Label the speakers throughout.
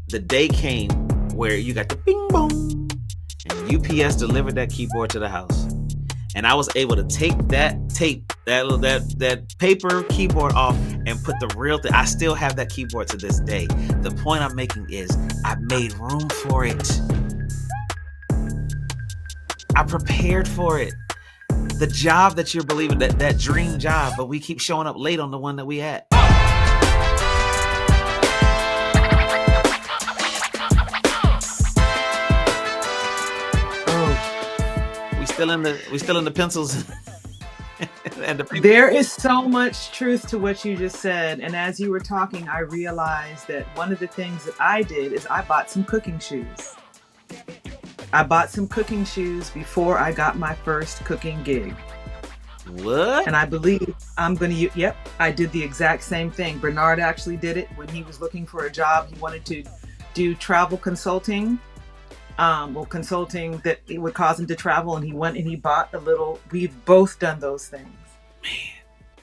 Speaker 1: the day came where you got the bing bong and UPS delivered that keyboard to the house. And I was able to take that tape, that paper keyboard off and put the real thing. I still have that keyboard to this day. The point I'm making is I made room for it. I prepared for it. The job that you're believing, that dream job, but we keep showing up late on the one that we had. We still in the pencils. And
Speaker 2: there is so much truth to what you just said. And as you were talking, I realized that one of the things that I did is I bought some cooking shoes. I bought some cooking shoes before I got my first cooking gig.
Speaker 1: What?
Speaker 2: And I believe I'm going to, yep, I did the exact same thing. Bernard actually did it when he was looking for a job. He wanted to do travel consulting. Consulting that it would cause him to travel, and he went and he bought a little. We've both done those things.
Speaker 1: Man,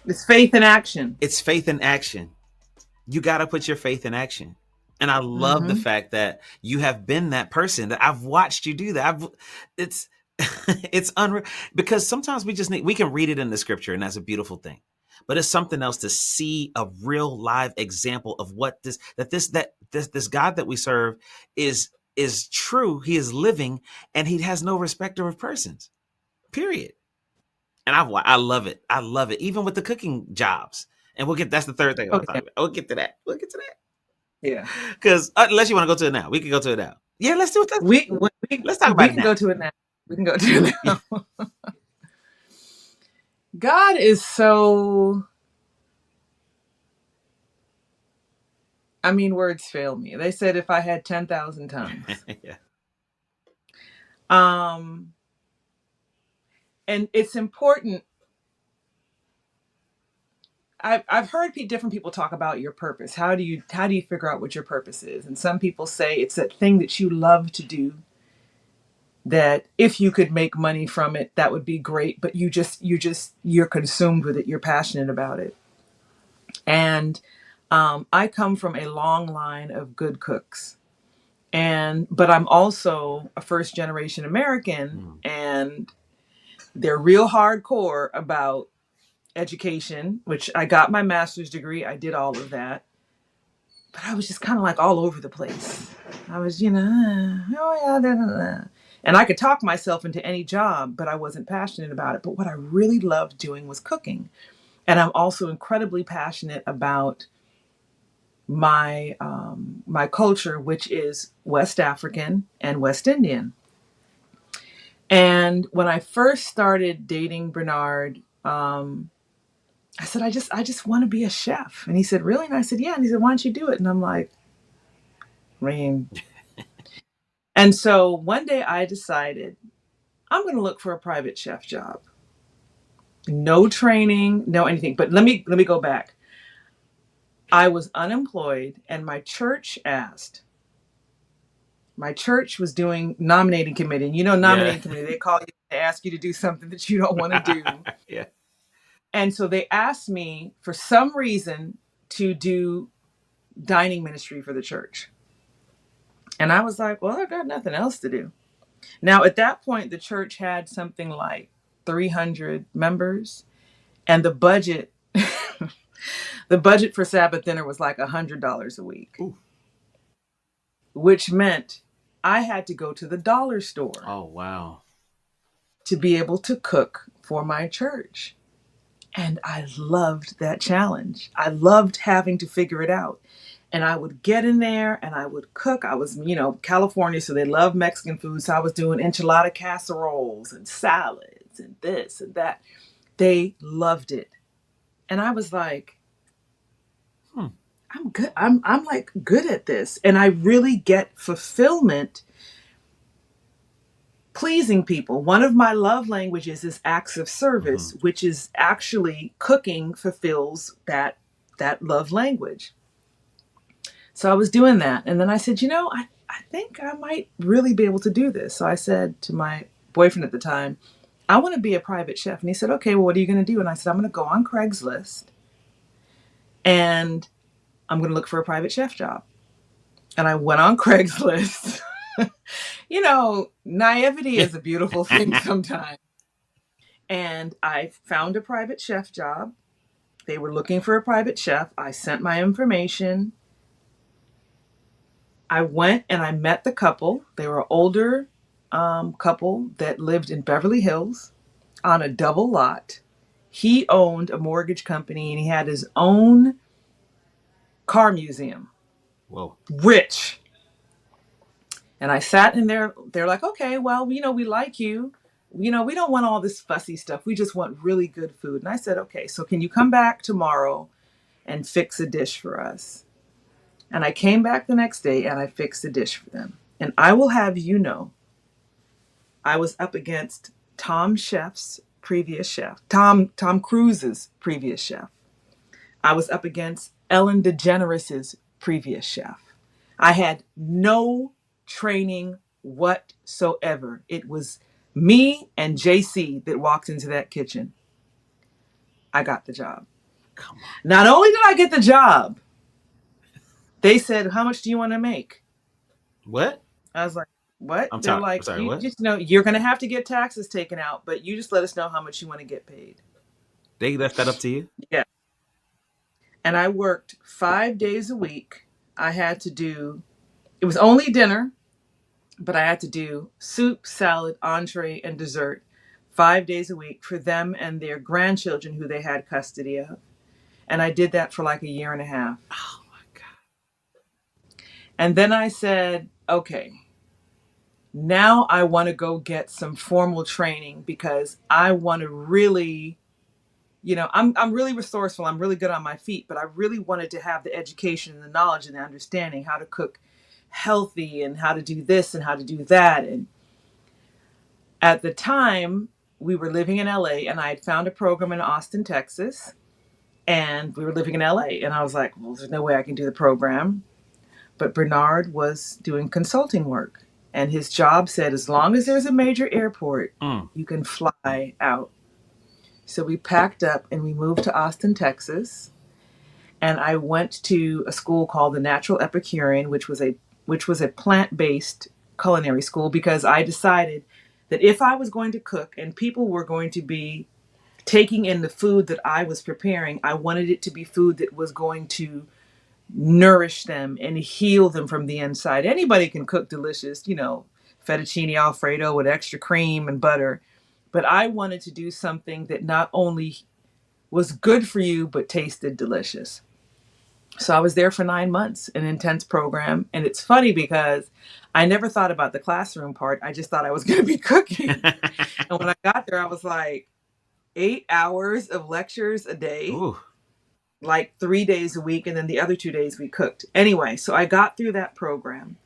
Speaker 2: it's faith in action.
Speaker 1: It's faith in action. You got to put your faith in action. And I love the fact that you have been that person, that I've watched you do that. It's unreal, because sometimes we can read it in the scripture, and that's a beautiful thing. But it's something else to see a real live example of what this God that we serve is true. He is living, and he has no respecter of persons, period. And I love it. I love it. Even with the cooking jobs. And that's the third thing.
Speaker 2: Okay.
Speaker 1: We'll get to that.
Speaker 2: Yeah.
Speaker 1: Because unless you want to go to it now, we can go to it now. Yeah, let's do it. Let's talk about it now.
Speaker 2: We can go to it now. We can go to it now. God is so... I mean, words fail me. They said if I had 10,000 tongues.
Speaker 1: Yeah.
Speaker 2: And it's important. I've heard different people talk about your purpose. How do you figure out what your purpose is? And some people say it's that thing that you love to do, that if you could make money from it, that would be great. But you're consumed with it. You're passionate about it. And I come from a long line of good cooks, but I'm also a first generation American, and they're real hardcore about education, which I got my master's degree. I did all of that, but I was just kind of like all over the place. I was, and I could talk myself into any job, but I wasn't passionate about it. But what I really loved doing was cooking. And I'm also incredibly passionate about my culture, which is West African and West Indian. And when I first started dating Bernard, I said, I just want to be a chef. And he said, really? And I said, yeah. And he said, why don't you do it? And I'm like, And so one day I decided I'm going to look for a private chef job. No training, no anything. But let me go back. I was unemployed, and my church asked. My church was doing nominating committee. And nominating committee, they call you to ask you to do something that you don't want to do.
Speaker 1: Yeah.
Speaker 2: And so they asked me for some reason to do dining ministry for the church. And I was like, well, I've got nothing else to do. Now, at that point, the church had something like 300 members, and the budget for Sabbath dinner was like $100 a week.
Speaker 1: Ooh.
Speaker 2: Which meant I had to go to the dollar store.
Speaker 1: Oh, wow.
Speaker 2: To be able to cook for my church. And I loved that challenge. I loved having to figure it out. And I would get in there and I would cook. I was, California, so they love Mexican food. So I was doing enchilada casseroles and salads and this and that. They loved it. And I was like, I'm good. I'm like good at this. And I really get fulfillment pleasing people. One of my love languages is acts of service, which is actually cooking fulfills that love language. So I was doing that. And then I said, I think I might really be able to do this. So I said to my boyfriend at the time, I want to be a private chef. And he said, okay, well, what are you going to do? And I said, I'm going to go on Craigslist and I'm going to look for a private chef job. And I went on Craigslist. You know, naivety is a beautiful thing sometimes. And I found a private chef job. They were looking for a private chef. I sent my information. I went and I met the couple. They were an older couple that lived in Beverly Hills on a double lot. He owned a mortgage company and he had his own car museum.
Speaker 1: Whoa.
Speaker 2: Rich. And I sat in there. They're like, okay, well, you know, we like you. You know, we don't want all this fussy stuff. We just want really good food. And I said, okay, so can you come back tomorrow and fix a dish for us? And I came back the next day and I fixed a dish for them. And I will have you know, I was up against Tom Cruise's previous chef. I was up against Ellen DeGeneres' previous chef. I had no training whatsoever. It was me and JC that walked into that kitchen. I got the job.
Speaker 1: Come on.
Speaker 2: Not only did I get the job, they said, how much do you want to make?
Speaker 1: What?
Speaker 2: I was like, what?
Speaker 1: I'm
Speaker 2: They're
Speaker 1: sorry.
Speaker 2: like,
Speaker 1: I'm sorry.
Speaker 2: you
Speaker 1: What?
Speaker 2: just know you're going to have to get taxes taken out, but you just let us know how much you want to get paid.
Speaker 1: They left that up to you?
Speaker 2: Yeah. And I worked 5 days a week. I had to do, it was only dinner, but I had to do soup, salad, entree, and dessert 5 days a week for them and their grandchildren who they had custody of. And I did that for like a year and a half.
Speaker 1: Oh my God.
Speaker 2: And then I said, okay, now I want to go get some formal training because I want to really, you know, I'm really resourceful. I'm really good on my feet, but I really wanted to have the education and the knowledge and the understanding how to cook healthy and how to do this and how to do that. And at the time, we were living in LA and I had found a program in Austin, Texas. And we were living in LA. And I was like, well, there's no way I can do the program. But Bernard was doing consulting work. And his job said, as long as there's a major airport, you can fly out. So we packed up and we moved to Austin, Texas. And I went to a school called the Natural Epicurean, which was a plant-based culinary school, because I decided that if I was going to cook and people were going to be taking in the food that I was preparing, I wanted it to be food that was going to nourish them and heal them from the inside. Anybody can cook delicious, you know, fettuccine Alfredo with extra cream and butter. But I wanted to do something that not only was good for you, but tasted delicious. So I was there for 9 months, an intense program. And it's funny because I never thought about the classroom part. I just thought I was going to be cooking. And when I got there, I was like, 8 hours of lectures a day.
Speaker 1: Ooh.
Speaker 2: Like 3 days a week. And then the other 2 days we cooked. Anyway, so I got through that program.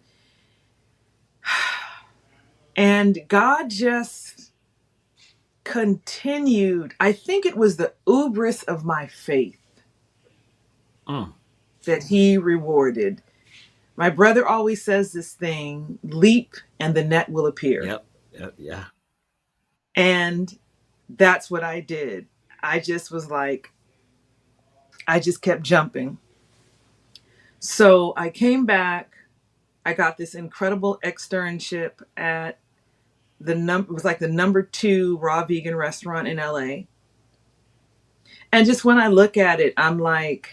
Speaker 2: And God just continued. I think it was the hubris of my faith that he rewarded. My brother always says this thing, leap and the net will appear.
Speaker 1: Yep. Yeah.
Speaker 2: And that's what I did. I just was like, I just kept jumping. So I came back. I got this incredible externship at it was like the number 2 raw vegan restaurant in LA. And just when I look at it, I'm like,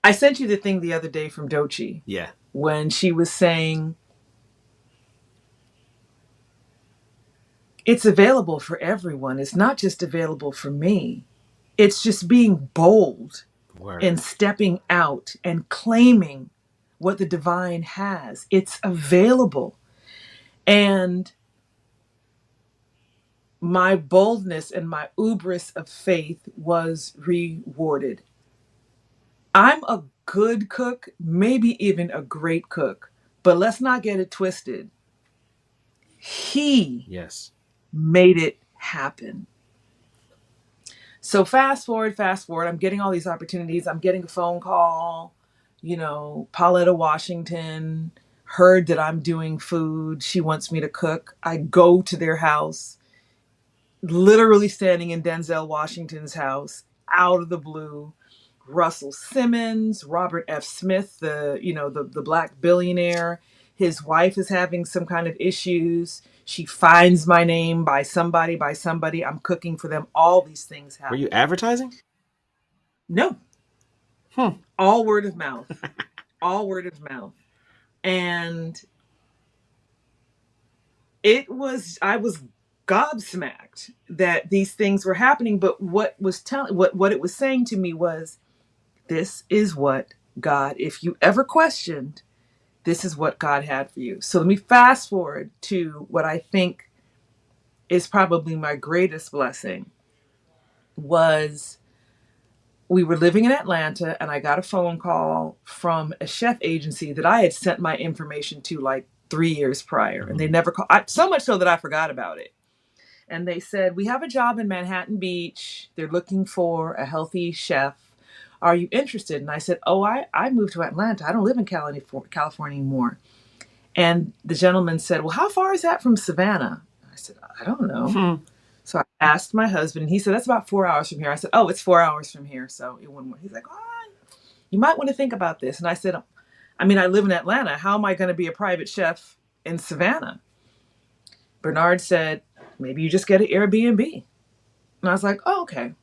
Speaker 2: I sent you the thing the other day from Dochi.
Speaker 1: Yeah.
Speaker 2: When she was saying, it's available for everyone. It's not just available for me. It's just being bold and stepping out and claiming what the divine has. It's available. And my boldness and my hubris of faith was rewarded. I'm a good cook, maybe even a great cook, but let's not get it twisted. He made it happen. So fast forward, I'm getting all these opportunities. I'm getting a phone call, you know, Pauletta Washington heard that I'm doing food. She wants me to cook. I go to their house, literally standing in Denzel Washington's house, out of the blue, Russell Simmons, Robert F. Smith, the black billionaire. His wife is having some kind of issues. She finds my name by somebody. I'm cooking for them. All these things
Speaker 1: Were you
Speaker 2: happen.
Speaker 1: advertising?
Speaker 2: No,
Speaker 1: Hmm.
Speaker 2: all word of mouth. All word of mouth. And I was gobsmacked that these things were happening. But what it was saying to me was, this is what God, if you ever questioned, this is what God had for you. So let me fast forward to what I think is probably my greatest blessing. Was we were living in Atlanta, and I got a phone call from a chef agency that I had sent my information to like 3 years prior, and they never called. So much so that I forgot about it. And they said, we have a job in Manhattan Beach. They're looking for a healthy chef. Are you interested? And I said, oh, I moved to Atlanta. I don't live in California anymore. And the gentleman said, well, how far is that from Savannah? I said, I don't know.
Speaker 1: Hmm.
Speaker 2: So I asked my husband, and he said, that's about 4 hours from here. I said, oh, it's 4 hours from here. So it wouldn't work. He's like, oh, you might want to think about this. And I said, I mean, I live in Atlanta. How am I going to be a private chef in Savannah? Bernard said, maybe you just get an Airbnb. And I was like, oh, okay.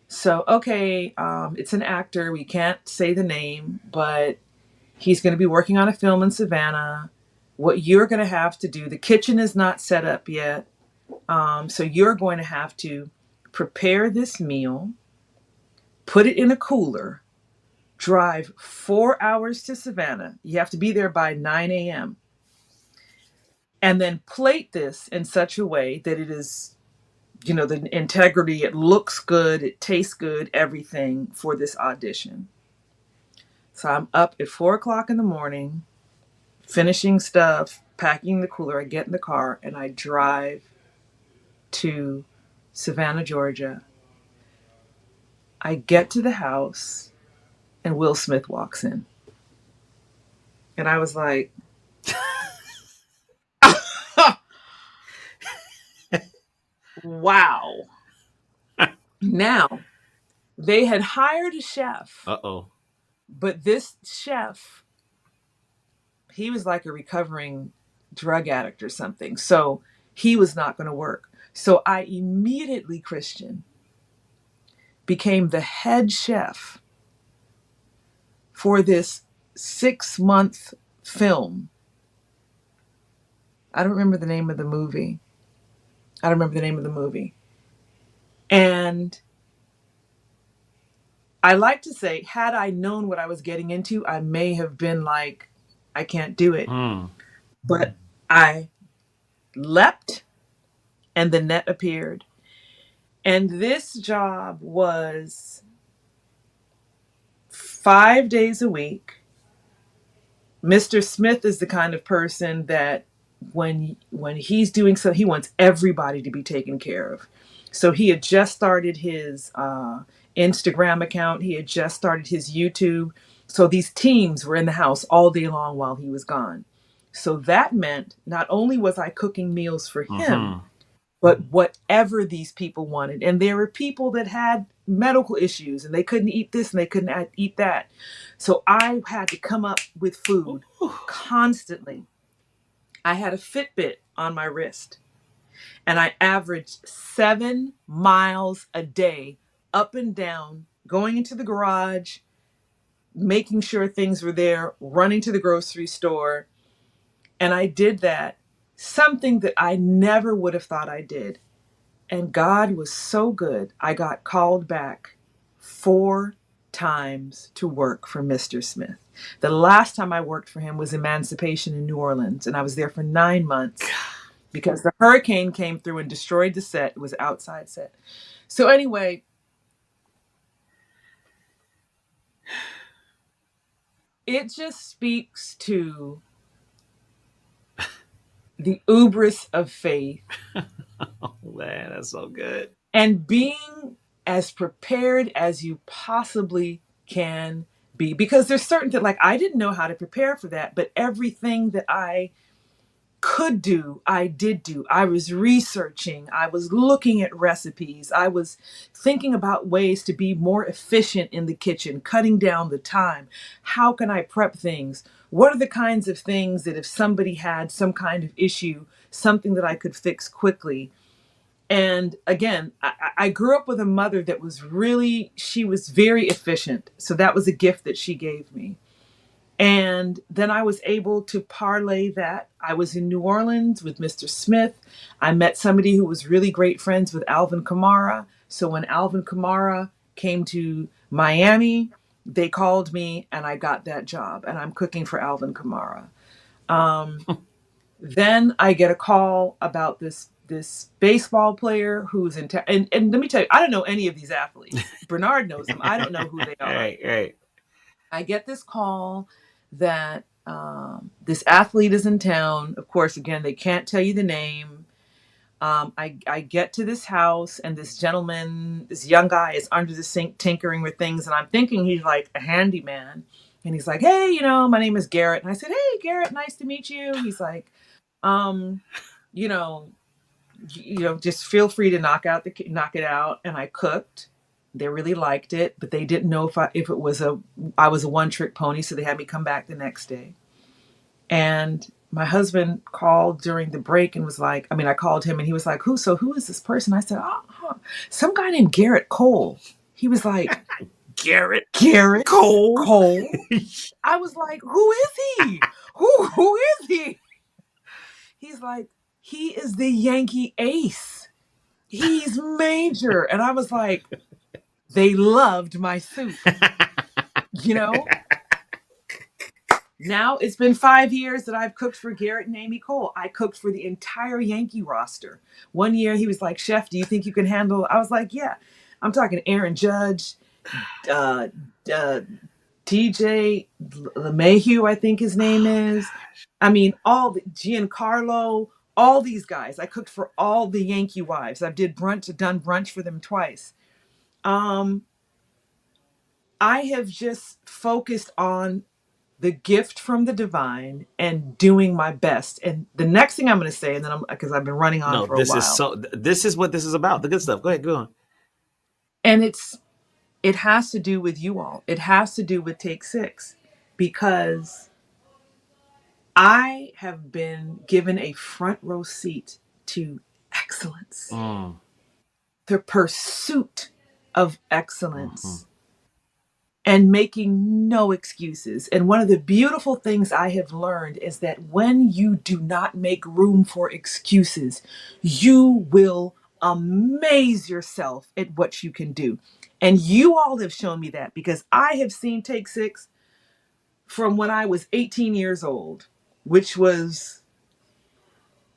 Speaker 2: So, okay, it's an actor. We can't say the name, but he's going to be working on a film in Savannah. What you're going to have to do, the kitchen is not set up yet. So you're going to have to prepare this meal, put it in a cooler, drive 4 hours to Savannah. You have to be there by 9 a.m. And then plate this in such a way that it is, the integrity, it looks good, it tastes good, everything for this audition. So I'm up at 4 o'clock in the morning, finishing stuff, packing the cooler. I get in the car and I drive to Savannah, Georgia. I get to the house and Will Smith walks in. And I was like, wow. Now, they had hired a chef,
Speaker 1: Uh-oh.
Speaker 2: but this chef, he was like a recovering drug addict or something. So he was not going to work. So I immediately, Khristian, became the head chef for this 6-month film. I don't remember the name of the movie. And I like to say, had I known what I was getting into, I may have been like, I can't do it. But I leapt and the net appeared. And this job was 5 days a week. Mr. Smith is the kind of person that when he's doing so, he wants everybody to be taken care of. So he had just started his Instagram account. He had just started his YouTube. So these teams were in the house all day long while he was gone. So that meant not only was I cooking meals for him, but whatever these people wanted. And there were people that had medical issues and they couldn't eat this and they couldn't eat that. So I had to come up with food constantly. I had a Fitbit on my wrist and I averaged 7 miles a day up and down, going into the garage, making sure things were there, running to the grocery store. And I did that, something that I never would have thought I did. And God was so good. I got called back 4 times to work for Mr. Smith. The last time I worked for him was Emancipation in New Orleans, and I was there for 9 months because the hurricane came through and destroyed the set. It was an outside set. So anyway, it just speaks to the hubris of faith.
Speaker 1: Oh, man, that's so good.
Speaker 2: And being as prepared as you possibly can be. Because there's certain things, like I didn't know how to prepare for that, but everything that I could do, I did do. I was researching, I was looking at recipes, I was thinking about ways to be more efficient in the kitchen, cutting down the time. How can I prep things? What are the kinds of things that if somebody had some kind of issue, something that I could fix quickly? And again, I grew up with a mother that was really, she was very efficient. So that was a gift that she gave me. And then I was able to parlay that. I was in New Orleans with Mr. Smith. I met somebody who was really great friends with Alvin Kamara. So when Alvin Kamara came to Miami, they called me and I got that job. And I'm cooking for Alvin Kamara. Then I get a call about this baseball player who's in town. And let me tell you, I don't know any of these athletes. Bernard knows them. I don't know who they are.
Speaker 1: Right.
Speaker 2: I get this call that this athlete is in town. Of course, again, they can't tell you the name. I get to this house and this gentleman, this young guy is under the sink tinkering with things. And I'm thinking he's like a handyman. And he's like, hey, my name is Garrett. And I said, hey, Garrett, nice to meet you. He's like, um, you know, just feel free to knock it out. And I cooked. They really liked it, but they didn't know if I was a one trick pony. So they had me come back the next day. And my husband called during the break and was like, I called him and he was like, who is this person? I said, some guy named Garrett Cole. He was like,
Speaker 1: Garrett
Speaker 2: Cole.
Speaker 1: Cole.
Speaker 2: I was like, who is he? Who is he? He's like, he is the Yankee ace. He's major. And I was like, they loved my soup. Now it's been 5 years that I've cooked for Garrett and Amy Cole. I cooked for the entire Yankee roster. One year he was like, chef, do you think you can handle? I was like, yeah. I'm talking Aaron Judge, TJ LeMahieu, I think his name is. All the Giancarlo, all these guys. I cooked for all the Yankee wives. I've done brunch for them twice. I have just focused on the gift from the divine and doing my best. And the next thing I'm going to say, and then because I've been running on for a while.
Speaker 1: This is what this is about. The good stuff. Go ahead, go on.
Speaker 2: And it has to do with you all. It has to do with Take Six, because I have been given a front row seat to excellence, the pursuit of excellence. And making no excuses. And one of the beautiful things I have learned is that when you do not make room for excuses, you will amaze yourself at what you can do. And you all have shown me that, because I have seen Take Six from when I was 18 years old, which was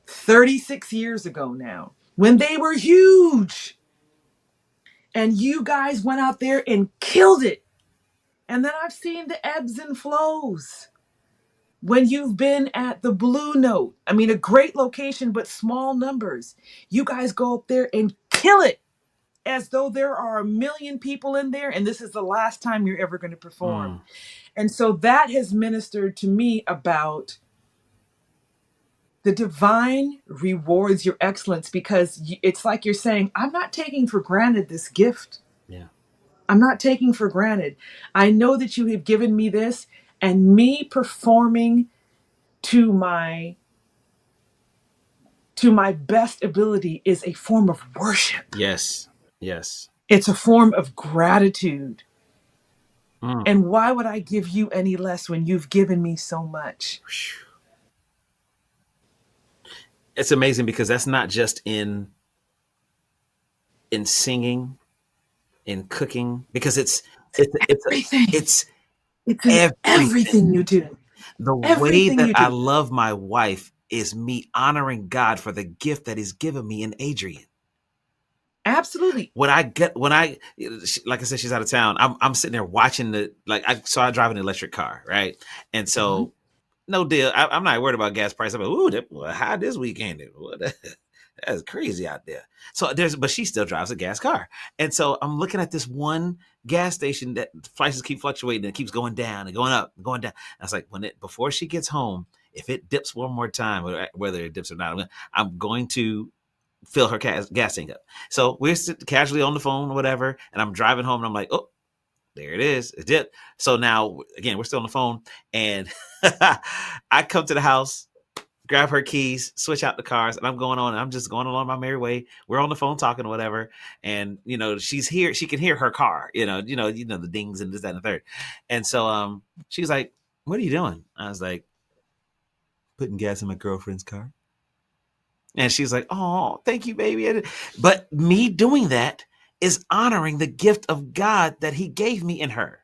Speaker 2: 36 years ago now, when they were huge. And you guys went out there and killed it. And then I've seen the ebbs and flows. When you've been at the Blue Note, a great location, but small numbers. You guys go up there and kill it as though there are 1 million people in there. And this is the last time you're ever going to perform. And so that has ministered to me about the divine rewards your excellence, because it's like you're saying, I'm not taking for granted this gift.
Speaker 1: Yeah.
Speaker 2: I'm not taking for granted. I know that you have given me this, and me performing to my best ability is a form of worship.
Speaker 1: Yes.
Speaker 2: It's a form of gratitude. And why would I give you any less when you've given me so much?
Speaker 1: It's amazing, because that's not just in singing, in cooking, because it's
Speaker 2: everything.
Speaker 1: It's
Speaker 2: everything you do.
Speaker 1: The way that I love my wife is me honoring God for the gift that He's given me in Adrian.
Speaker 2: Absolutely.
Speaker 1: Like I said, she's out of town. I'm sitting there watching I drive an electric car, right? And so, no deal. I'm not worried about gas price. I'm like, ooh, how this weekend? That's crazy out there. So but she still drives a gas car. And so I'm looking at this one gas station that prices keep fluctuating and it keeps going down and going up and going down. And I was like, before she gets home, if it dips one more time, whether it dips or not, I'm going to fill her gas tank up. So we're casually on the phone or whatever, and I'm driving home, and I'm like, oh, there it is. It dipped. So now, again, we're still on the phone, and I come to the house, grab her keys, switch out the cars, and I'm just going along my merry way. We're on the phone talking or whatever. And, she's here. She can hear her car, the dings and this, that, and the third. And so she's like, what are you doing? I was like, putting gas in my girlfriend's car. And she's like, oh, thank you, baby. But me doing that is honoring the gift of God that he gave me in her.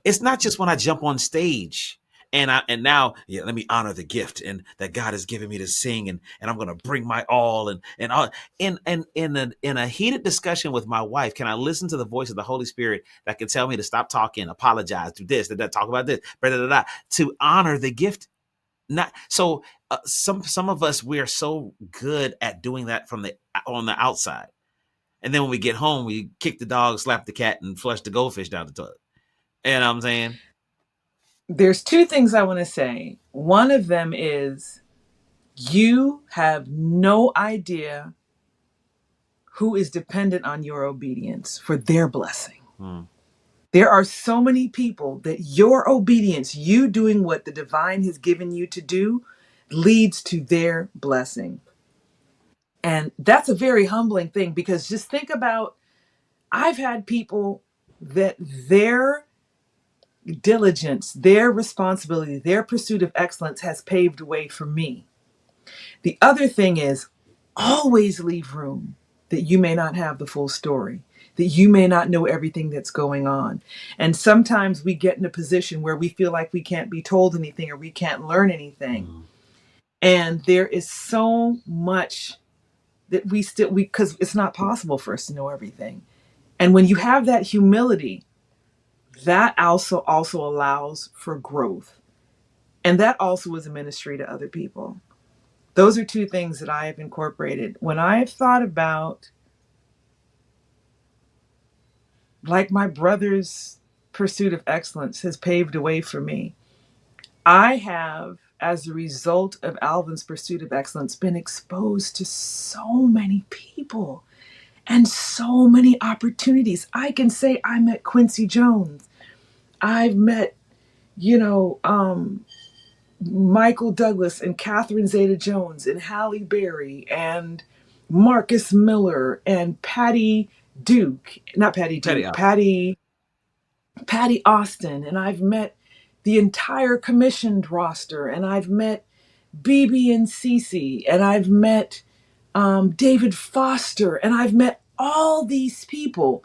Speaker 1: It's not just when I jump on stage and now let me honor the gift and that God has given me to sing, and I'm going to bring my all and all. In a heated discussion with my wife, can I listen to the voice of the Holy Spirit that can tell me to stop talking, apologize, do this, that, talk about this, blah, blah, blah, to honor the gift? Not so. Some of us, we are so good at doing that on the outside, and then when we get home, we kick the dog, slap the cat, and flush the goldfish down the toilet. You know what I'm saying?
Speaker 2: There's two things I want to say. One of them is you have no idea who is dependent on your obedience for their blessing. There are so many people that your obedience, you doing what the divine has given you to do, leads to their blessing. And that's a very humbling thing, because just think about, I've had people that their diligence, their responsibility, their pursuit of excellence has paved the way for me. The other thing is, always leave room that you may not have the full story, that you may not know everything that's going on. And sometimes we get in a position where we feel like we can't be told anything or we can't learn anything. And there is so much that because it's not possible for us to know everything. And when you have that humility, that also allows for growth. And that also is a ministry to other people. Those are two things that I have incorporated. When I have thought about, like, my brother's pursuit of excellence has paved a way for me, I have, as a result of Alvin's pursuit of excellence, been exposed to so many people and so many opportunities. I can say I met Quincy Jones. I've met, Michael Douglas and Catherine Zeta-Jones and Halle Berry and Marcus Miller and Patty Duke, not Patty Duke, Patty Austin. And I've met the entire commissioned roster, and I've met BB and Cece, and I've met David Foster, and I've met all these people.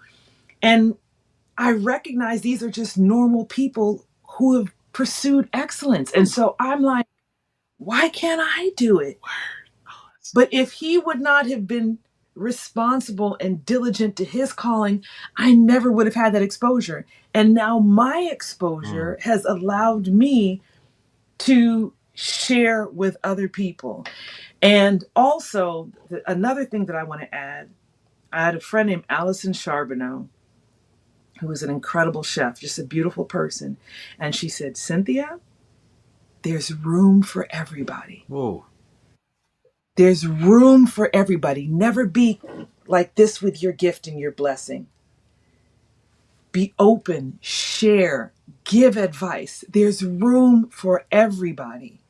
Speaker 2: And I recognize these are just normal people who have pursued excellence. And so I'm like, why can't I do it? But if he would not have been responsible and diligent to his calling, I never would have had that exposure. And now my exposure has allowed me to share with other people. And also, another thing that I want to add, I had a friend named Allison Charbonneau, who was an incredible chef, just a beautiful person. And she said, Cynthia, there's room for everybody.
Speaker 1: Whoa.
Speaker 2: There's room for everybody. Never be like this with your gift and your blessing. Be open, share, give advice. There's room for everybody.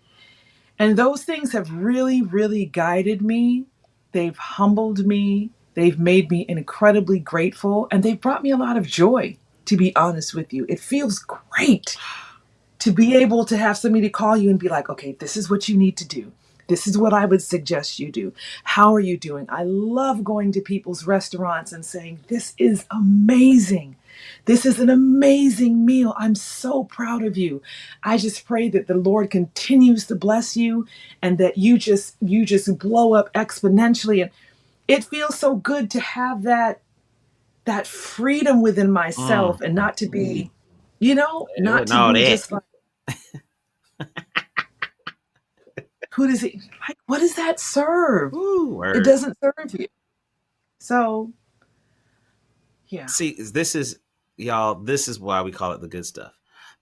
Speaker 2: And those things have really, really guided me. They've humbled me. They've made me incredibly grateful. And they've brought me a lot of joy, to be honest with you. It feels great to be able to have somebody call you and be like, okay, this is what you need to do. This is what I would suggest you do. How are you doing? I love going to people's restaurants and saying, this is amazing. This is an amazing meal. I'm so proud of you. I just pray that the Lord continues to bless you and that you just blow up exponentially. And it feels so good to have that freedom within myself and not to be, not to be just like, who does it, like, what does that serve?
Speaker 1: Ooh,
Speaker 2: it doesn't serve you. So, yeah.
Speaker 1: See, this is, y'all, this is why we call it the good stuff.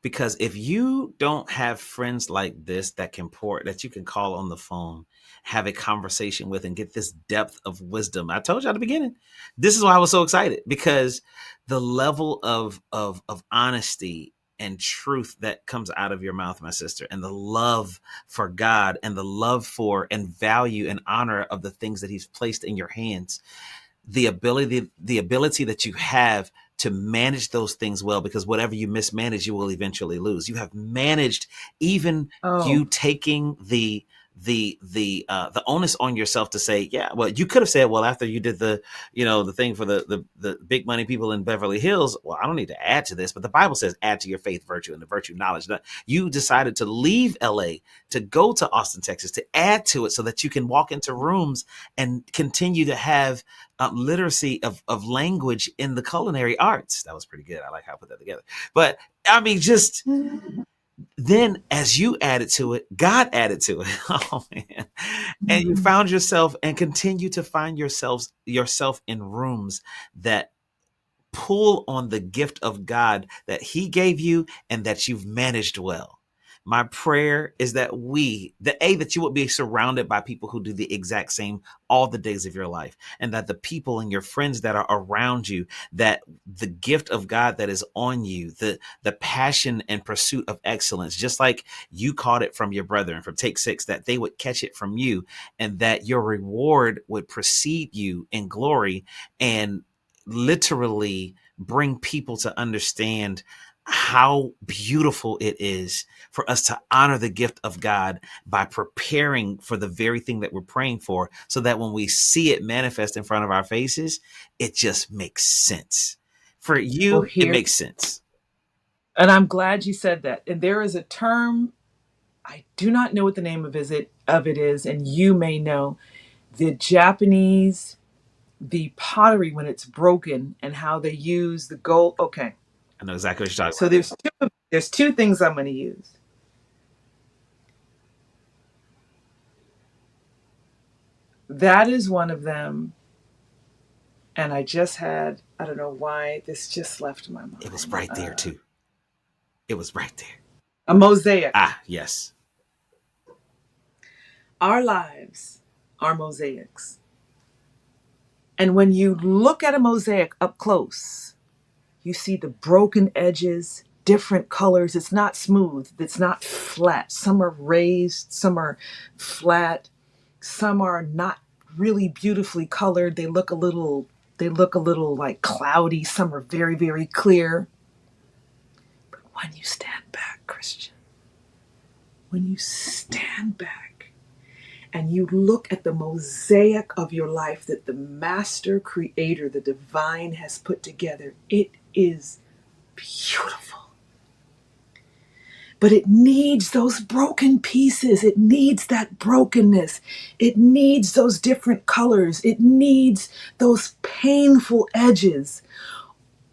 Speaker 1: Because if you don't have friends like this that you can call on the phone, have a conversation with, and get this depth of wisdom, I told you at the beginning, this is why I was so excited, because the level of honesty and truth that comes out of your mouth, my sister, and the love for God and the love for and value and honor of the things that He's placed in your hands, the ability that you have to manage those things well, because whatever you mismanage, you will eventually lose. You have managed even
Speaker 2: Oh,
Speaker 1: you taking the onus on yourself to say, yeah, well, you could have said, well, after you did the thing for the big money people in Beverly Hills, well, I don't need to add to this, but the Bible says add to your faith virtue, and the virtue knowledge. You decided to leave LA to go to Austin, Texas, to add to it so that you can walk into rooms and continue to have literacy of language in the culinary arts. That was pretty good. I like how I put that together. But I mean, just then as you added to it, God added to it. Oh man. And you found yourself and continue to find yourself in rooms that pull on the gift of God that He gave you and that you've managed well. My prayer is that that you would be surrounded by people who do the exact same all the days of your life, and that the people and your friends that are around you, that the gift of God that is on you, the passion and pursuit of excellence, just like you caught it from your brother and from Take Six, that they would catch it from you, and that your reward would precede you in glory and literally bring people to understand how beautiful it is for us to honor the gift of God by preparing for the very thing that we're praying for, so that when we see it manifest in front of our faces, it just makes sense. For
Speaker 2: well,
Speaker 1: you, it
Speaker 2: here,
Speaker 1: makes sense.
Speaker 2: and I'm glad you said that. And there is a term, I do not know what the name of it is, and you may know. The Japanese, the pottery when it's broken, and how they use the gold. Okay,
Speaker 1: I know exactly what you're talking
Speaker 2: so
Speaker 1: about.
Speaker 2: there's two things I'm going to use. That is one of them, and I don't know why this just left my
Speaker 1: It was
Speaker 2: mind.
Speaker 1: right there too. It was right there.
Speaker 2: A mosaic.
Speaker 1: Ah, yes.
Speaker 2: Our lives are mosaics. And when you look at a mosaic up close, you see the broken edges, different colors. It's not smooth, it's not flat. Some are raised, some are flat, some are not really beautifully colored. They look a little like cloudy. Some are very, very clear. But when you stand back, Khristian, when you stand back and you look at the mosaic of your life that the master creator, the divine, has put together, it is beautiful. But it needs those broken pieces. It needs that brokenness. It needs those different colors. It needs those painful edges.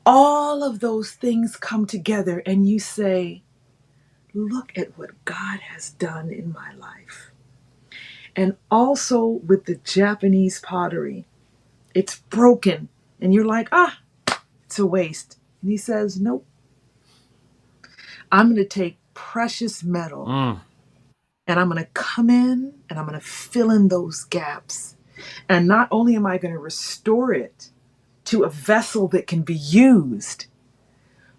Speaker 2: All of those things come together, and you say, look at what God has done in my life. And also with the Japanese pottery, it's broken. And you're like, it's a waste. And he says, nope, I'm going to take precious metal
Speaker 1: Mm.
Speaker 2: and I'm going to come in and I'm going to fill in those gaps. And not only am I going to restore it to a vessel that can be used,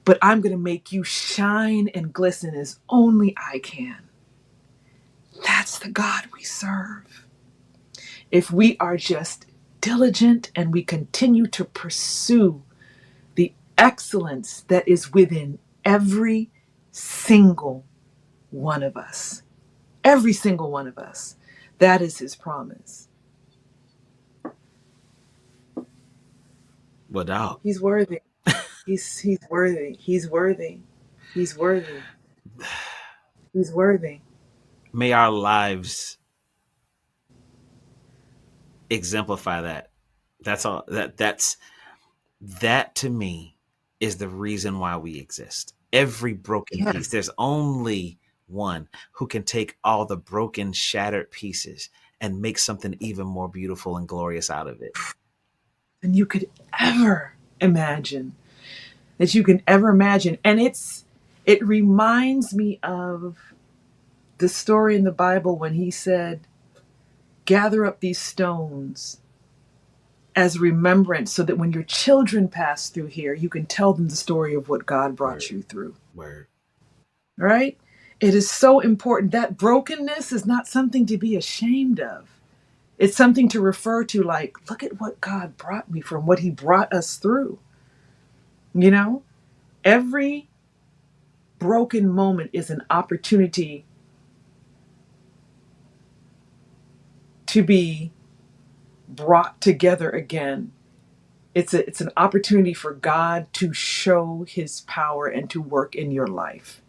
Speaker 2: but I'm going to make you shine and glisten as only I can. That's the God we serve. If we are just diligent and we continue to pursue the excellence that is within every single one of us, every single one of us, that is His promise.
Speaker 1: Well, dog.
Speaker 2: He's worthy. He's worthy. He's worthy. He's worthy. He's worthy.
Speaker 1: May our lives exemplify that. That's all. That to me is the reason why we exist. Every broken piece,
Speaker 2: Yes.
Speaker 1: there's only one who can take all the broken, shattered pieces and make something even more beautiful and glorious out of it.
Speaker 2: Than you could ever imagine. That you can ever imagine. And It reminds me of the story in the Bible when he said, gather up these stones as remembrance so that when your children pass through here, you can tell them the story of what God brought
Speaker 1: Word.
Speaker 2: you through.
Speaker 1: Word.
Speaker 2: Right? It is so important. That brokenness is not something to be ashamed of. It's something to refer to like, look at what God brought me from, what he brought us through. You know, every broken moment is an opportunity to be brought together again. It's an opportunity for God to show his power and to work in your life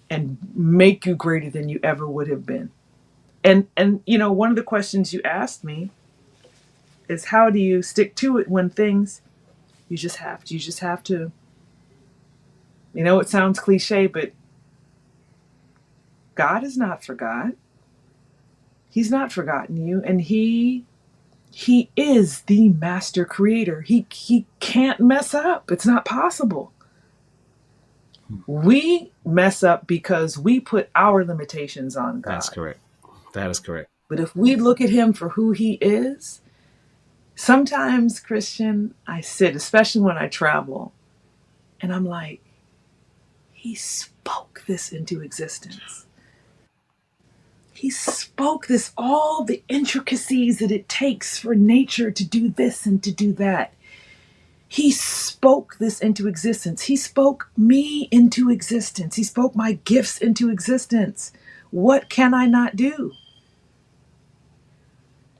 Speaker 2: and make you greater than you ever would have been. And you know, one of the questions you asked me is how do you stick to it when things you just have to, you know, it sounds cliche, but God is not forgot. He's not forgotten you, and he is the master creator. He can't mess up. It's not possible. We mess up because we put our limitations on
Speaker 1: That's
Speaker 2: God.
Speaker 1: correct. That is correct.
Speaker 2: But if we look at him for who he is, sometimes, Khristian, I sit, especially when I travel, and I'm like, he spoke this into existence. He spoke this, all the intricacies that it takes for nature to do this and to do that. He spoke this into existence. He spoke me into existence. He spoke my gifts into existence. What can I not do?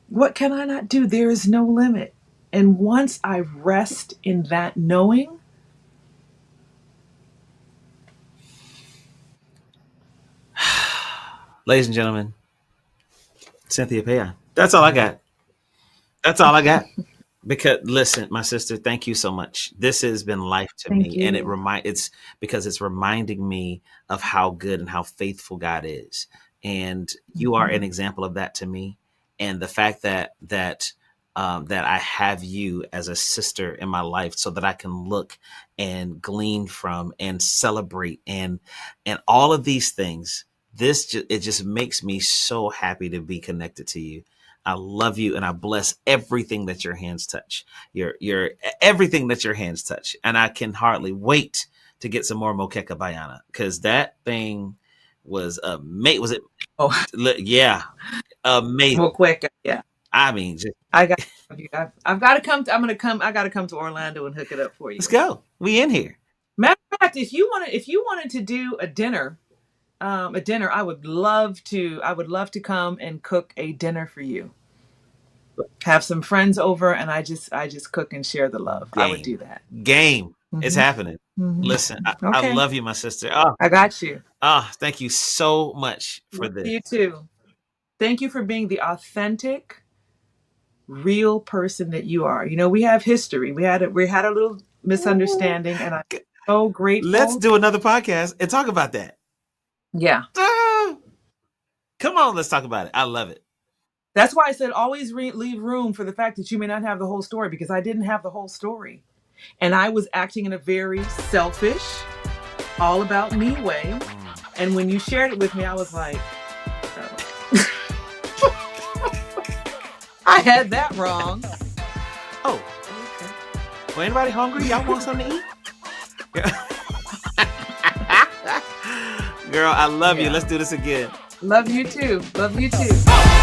Speaker 2: What can I not do? There is no limit. And once I rest in that knowing,
Speaker 1: Ladies and gentlemen, Cynthia Péan. That's all I got. That's all I got. Because listen, my sister, thank you so much. This has been life to
Speaker 2: thank
Speaker 1: me, and
Speaker 2: you.
Speaker 1: it's because it's reminding me of how good and how faithful God is, and you are an
Speaker 2: Mhm.
Speaker 1: example of that to me. And the fact that I have you as a sister in my life, so that I can look and glean from and celebrate and all of these things. It just makes me so happy to be connected to you. I love you and I bless everything that your hands touch. Your everything that your hands touch. And I can hardly wait to get some more Moqueca Bayana, because that thing was amazing. Was it?
Speaker 2: Oh,
Speaker 1: Yeah, amazing.
Speaker 2: well, quick. Yeah.
Speaker 1: I mean, just
Speaker 2: I got you. I've got to come. I'm going to come. I got to come to Orlando and hook it up for
Speaker 1: let's
Speaker 2: you.
Speaker 1: go. We in here.
Speaker 2: Matter of fact, if you wanted to do a dinner, I would love to. I would love to come and cook a dinner for you. Have some friends over, and I just cook and share the love. I would
Speaker 1: Game.
Speaker 2: do that.
Speaker 1: Game. It's
Speaker 2: Hmm.
Speaker 1: happening.
Speaker 2: Hmm.
Speaker 1: Listen, I
Speaker 2: Okay,
Speaker 1: love you, my sister. Oh,
Speaker 2: I got you.
Speaker 1: thank you so much for
Speaker 2: Love
Speaker 1: this.
Speaker 2: you too. Thank you for being the authentic, real person that you are. You know, we have history. We had a little misunderstanding, and I'm so
Speaker 1: Let's
Speaker 2: grateful.
Speaker 1: do another podcast and talk about that.
Speaker 2: Yeah.
Speaker 1: Ah, come on, let's talk about it. I love it.
Speaker 2: That's why I said always leave room for the fact that you may not have the whole story, because I didn't have the whole story. And I was acting in a very selfish, all about me way. And when you shared it with me, I was like, oh. I had that wrong.
Speaker 1: Oh, okay. Well, anybody hungry? Y'all want something to eat? Girl, I love you.
Speaker 2: Yeah.
Speaker 1: Let's do this again.
Speaker 2: Love you too. Love you too.